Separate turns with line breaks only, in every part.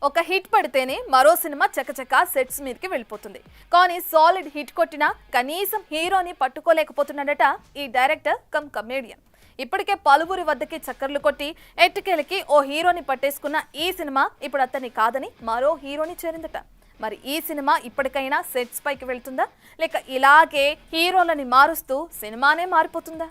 ఒక హిట్ పడితేనే మరో సినిమా చకచక సెట్స్ మీదకి వెళ్ళిపోతుంది. కానీ సాలిడ్ హిట్ కొట్టినా కనీసం హీరోని పట్టుకోలేకపోతున్నాడట ఈ డైరెక్టర్ కమ్ కమేడియన్. ఇప్పటికే పలువురి వద్దకి చక్కర్లు కొట్టి ఎట్టుకెళ్ళకి ఓ హీరోని పట్టేసుకున్న ఈ సినిమా ఇప్పుడు అతన్ని కాదని మరో హీరోని చేరిందట. మరి ఈ సినిమా ఇప్పటికైనా సెట్స్ పైకి వెళ్తుందా, లేక ఇలాగే హీరోలని మారుస్తూ సినిమానే మారిపోతుందా?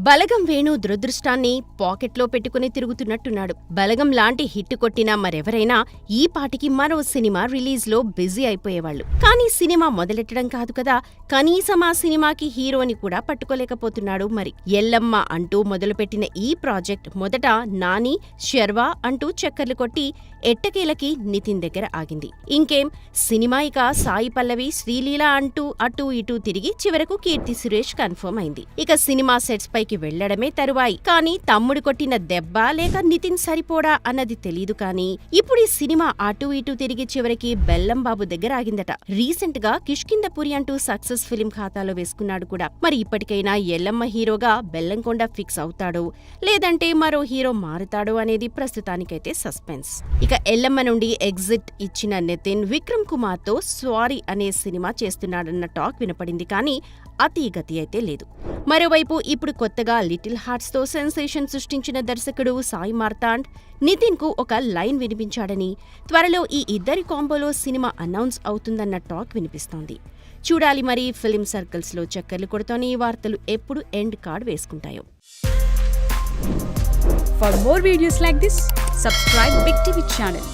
బలగం వేణు దురదృష్టాన్ని పాకెట్లో పెట్టుకుని తిరుగుతున్నట్టున్నాడు. బలగం లాంటి హిట్ కొట్టినా మరెవరైనా ఈ పాటికి మరో సినిమా రిలీజ్లో బిజీ అయిపోయేవాళ్లు. కానీ సినిమా మొదలెట్టడం కాదు కదా, కనీసం ఆ సినిమాకి హీరోని కూడా పట్టుకోలేకపోతున్నాడు. మరి ఎల్లమ్మ అంటూ మొదలుపెట్టిన ఈ ప్రాజెక్ట్ మొదట నాని, శర్వా అంటూ చక్కర్లు కొట్టి ఎట్టకేలకి నితిన్ దగ్గర ఆగింది. ఇంకేం సినిమా ఇక సాయి పల్లవి, శ్రీలీల అంటూ అటూ ఇటూ తిరిగి చివరకు కీర్తి సురేష్ కన్ఫర్మ్ అయింది. ఇక సినిమా సెట్స్ పైకి వెళ్లడమే తరువాయి. కానీ తమ్ముడు కొట్టిన దెబ్బ లేక నితిన్ సరిపోడా అన్నది తెలీదు. కానీ ఇప్పుడు ఈ సినిమా అటూ ఇటూ తిరిగి చివరికి బెల్లం బాబు దగ్గర ఆగిందట. రీసెంట్ గా కిష్కిందపురి అంటూ సక్సెస్ ఫిల్మ్ ఖాతాలో వేసుకున్నాడు కూడా. మరి ఇప్పటికైనా ఎల్లమ్మ హీరోగా బెల్లంకొండ ఫిక్స్ అవుతాడో లేదంటే మరో హీరో మారుతాడో అనేది ప్రస్తుతానికైతే సస్పెన్స్. ఇక ఎల్లమ్మ నుండి ఎగ్జిట్ ఇచ్చిన నితిన్ విక్రమ్ కుమార్ తో స్వారీ అనే సినిమా చేస్తున్నాడన్న టాక్ వినపడింది. కానీ అతి గతి అయితే లేదు. మరోవైపు ఇప్పుడు కొత్తగా లిటిల్ హార్ట్స్ తో సెన్సేషన్ సృష్టించిన దర్శకుడు సాయి మార్తాండ్ నితిన్ కు ఒక లైన్ వినిపించాడని, త్వరలో ఈ ఇద్దరి కాంబోలో సినిమా అనౌన్స్ అవుతుందన్న టాక్ వినిపిస్తోంది. చూడాలి మరి ఫిల్మ్ సర్కిల్స్ లో చక్కర్లు కొడుతోనే ఈ వార్తలు ఎప్పుడు ఎండ్ కార్డ్ వేసుకుంటాయో.
For more videos like this, subscribe Big TV channel.